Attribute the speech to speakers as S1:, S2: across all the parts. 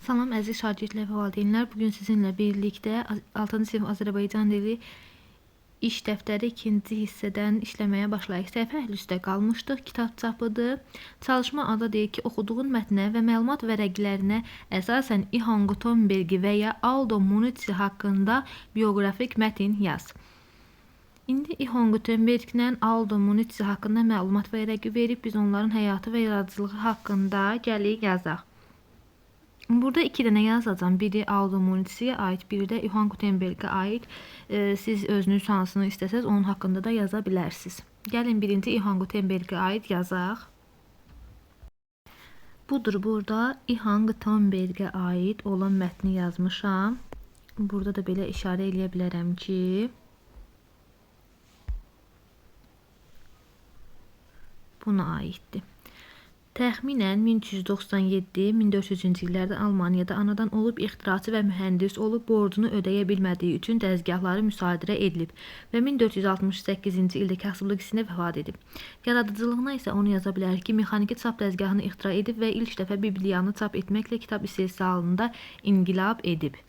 S1: Salam əziz şagirdlər və valideynlər. Bugün sizinlə birlikdə 6-cı sinif Azərbaycan dili iş dəftəri 2-ci hissədən işləməyə başlayıq. Səhifə üstə qalmışdıq. Kitab çapıdır. Çalışma adı deyir ki, oxuduğun mətnə və məlumat vərəqlərinə əsasən İhan Gutenberg və ya Aldo Monici haqqında bioqrafik mətin yaz. İndi İhan Gutenberglə Aldo Monici haqqında məlumat vərəqi verib, biz onların həyatı və yaradıcılığı haqqında gəlik yazaq. Burada iki dənə yazacağım. Biri Aldo Monici'yə aid, biri də İhan Gutenberg'ə aid. Siz özünüz hansını istəsəz onun haqqında da yaza bilərsiniz. Gəlin birinci İhan Gutenberg'ə aid yazaq. Budur, burada İhan Gutenberg'ə aid olan mətni yazmışam. Burada da belə işarə eləyə bilərəm ki, buna aiddir. Təxminən 1397-1400-cü illərdə Almaniyada anadan olub ixtiraçı və mühəndis olub, borcunu ödəyə bilmədiyi üçün dəzgahları müsadirə edilib və 1468-ci ildə kasıblıq hissində vəfat edib. Yaradıcılığına isə onu yaza bilərik ki, mexaniki çap dəzgahını ixtira edib və ilk dəfə Bibliyanı çap etməklə kitab istehsalında inqilab edib.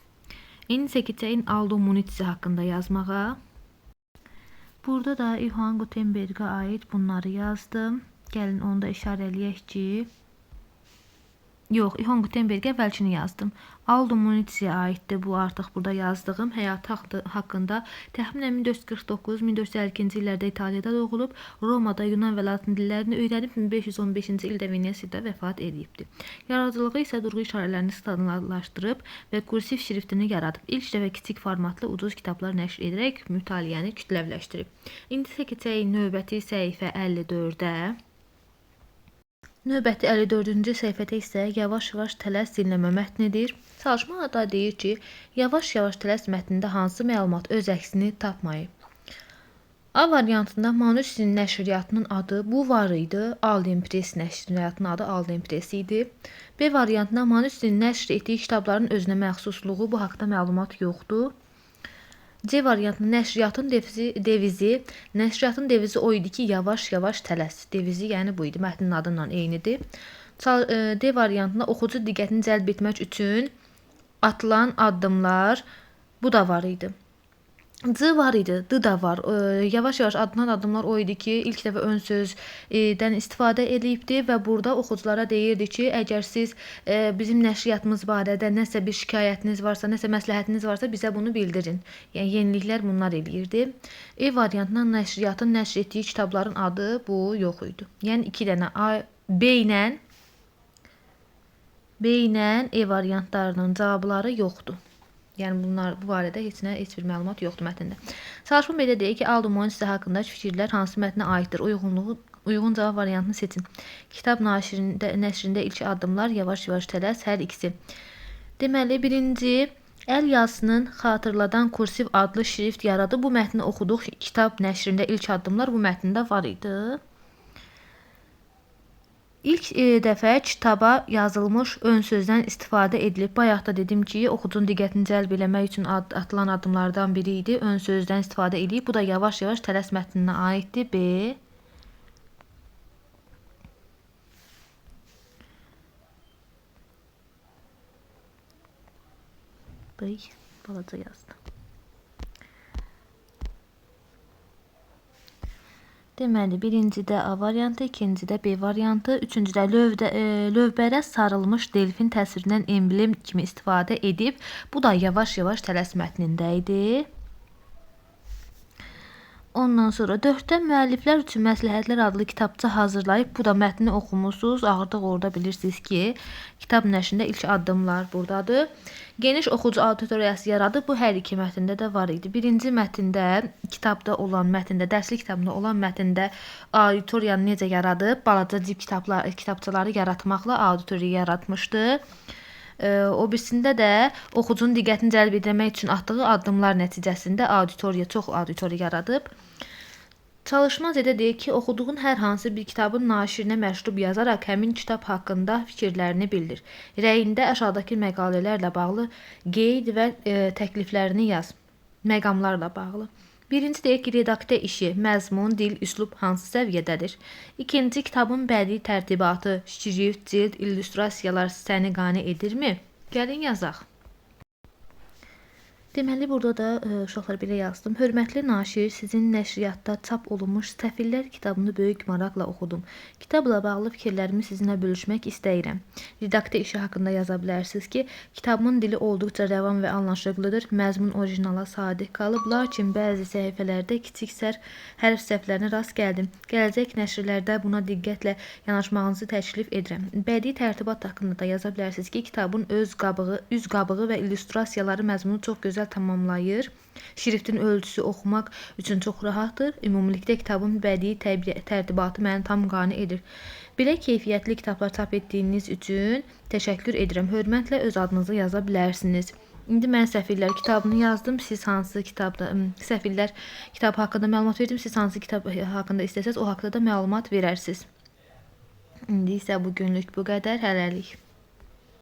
S1: İndi isə keçəyin Aldo Monici haqqında yazmağa. Burada da İhan Gutenberg'ə aid bunları yazdım. Gəlin onu da işarələyək ki, yox, İhan Gutenberg'ə əvvəlkini yazdım. Aldo Monici'yə aiddir bu artıq burada yazdığım. Həyatı haqqında təxminən 1449-1452-ci illərdə İtaliyada doğulub, Romada Yunan və Latin dillərini öyrənib 1515-ci ildə Venesiyada vəfat edibdir. Yaradıcılığı isə durğu işarələrini standartlaşdırıb və kursiv şriftini yaradıb. İlk dəfə kiçik formatlı ucuz kitablar nəşr edərək mütaliəni kütləvləşdirib. İndi isə keçək növbəti səhifə 54-ə. Növbəti 54-cü səhifədə isə yavaş-yavaş tələs dinləmə mətnidir. Çalışma da deyir ki, yavaş-yavaş tələs mətnində hansı məlumat öz əksini tapmayıb. A variantında Manusinin nəşriyyatının adı bu var idi. Alden Press nəşriyyatının adı Alden Press idi. B variantında Manusinin nəşr etdiyi kitabların özünə məxsusluğu, bu haqda məlumat yoxdur. C variantında nəşriyyatın devizi o idi ki, yavaş-yavaş tələs. Devizi yəni bu idi, mətnin adından eynidir. D variantında oxucu diqqətini cəlb etmək üçün atılan addımlar, bu da var idi. C var idi, D da var. Yavaş-yavaş atılan addımlar o idi ki, ilk dəfə ön sözdən istifadə edibdi və burada oxuculara deyirdi ki, əgər siz bizim nəşriyyatımız barədə nəsə bir şikayətiniz varsa, nəsə məsləhətiniz varsa, bizə bunu bildirin. Yəni, yeniliklər bunlar eləyirdi. E variantından nəşriyyatın nəşr etdiyi kitabların adı bu yox idi. Yəni, iki dənə B ilə E variantlarının cavabları yoxdur. Yəni, bu barədə heç bir məlumat yoxdur mətndə. Çalışma belə deyək ki, Aldo Monici haqqındakı fikirlər hansı mətnə aiddir? Uyğun cavab variantını seçin. Kitab nəşrində ilk addımlar, yavaş-yavaş tələs, hər ikisi. Deməli, birinci, əl yazısının xatırladan kursiv adlı şrift yaradı. Bu mətni oxuduq. Kitab nəşrində ilk addımlar bu mətndə var idi. İlk dəfə kitaba yazılmış ön sözdən istifadə edilib. Bayaq da dedim ki, oxucunun diqqətini cəlb eləmək üçün atılan addımlardan biri idi. Ön sözdən istifadə edilib. Bu da yavaş-yavaş tələs mətninə aiddir. B. Balaca yazdım. Deməli, birincidə A variantı, ikincidə B variantı, üçüncüdə lövbərə sarılmış delfin təsvirindən emblem kimi istifadə edib. Bu da yavaş-yavaş tələs mətnində idi. Ondan sonra 4-də müəlliflər üçün məsləhətlər adlı kitabça hazırlayıb. Bu da mətni oxumusunuz. Artıq orada bilirsiniz ki, kitab nəşrində ilk addımlar buradadır. Geniş oxucu auditoriyası yaradıb. Bu hər iki mətndə də var idi. Birinci mətndə, dərslik kitabında olan mətndə auditoriyanı necə yaradıb? Balaca cib kitabçaları yaratmaqla auditoriya yaratmışdı. O birisində də oxucunun diqqətini cəlb etmək üçün atdığı addımlar nəticəsində çox auditoriya yaradıb. Çalışma Z-də deyir ki, oxuduğun hər hansı bir kitabın naşirinə məktub yazaraq həmin kitab haqqında fikirlərini bildir. Rəyində aşağıdakı məqalələrlə bağlı qeyd və təkliflərini yaz. Məqamlarla bağlı. Birinci deyək ki, redaktə işi, məzmun, dil, üslub hansı səviyyədədir? İkinci, kitabın bədii tərtibatı, şrift, cild, illüstrasiyalar səni qane edirmi? Gəlin yazaq. Deməli, burada da uşaqlar belə yazdım. Hörmətli naşir, sizin nəşriyyatda çap olunmuş Səfillər kitabını böyük maraqla oxudum. Kitabla bağlı fikirlərimi sizinlə bölüşmək istəyirəm. Redaktə işi haqqında yaza bilərsiniz ki, kitabın dili olduqca rəvan və anlaşılıqlıdır. Məzmun orijinala sadiq qalıb, lakin bəzi səhifələrdə kiçik hərf səhvlərinə rast gəldim. Gələcək nəşrlərdə buna diqqətlə yanaşmağınızı təklif edirəm. Bədii tərtibat haqqında da yaza bilərsiniz ki, kitabın üz qabığı və illüstrasiyaları məzmunu çox gözəl tamamlayır. Şriftin ölçüsü oxumaq üçün çox rahatdır. Ümumilikdə kitabın bədii tərtibatı məni tam qane edir. Belə keyfiyyətli kitablar çap etdiyiniz üçün təşəkkür edirəm. Hörmətlə öz adınızı yaza bilərsiniz. İndi mən Səfillər kitabını yazdım. Siz hansı kitabda Səfillər kitabı haqqında məlumat verdim. Siz hansı kitab haqqında istəsəz o haqqında da məlumat verərsiniz. İndi isə bu günlük bu qədər. Hələlik.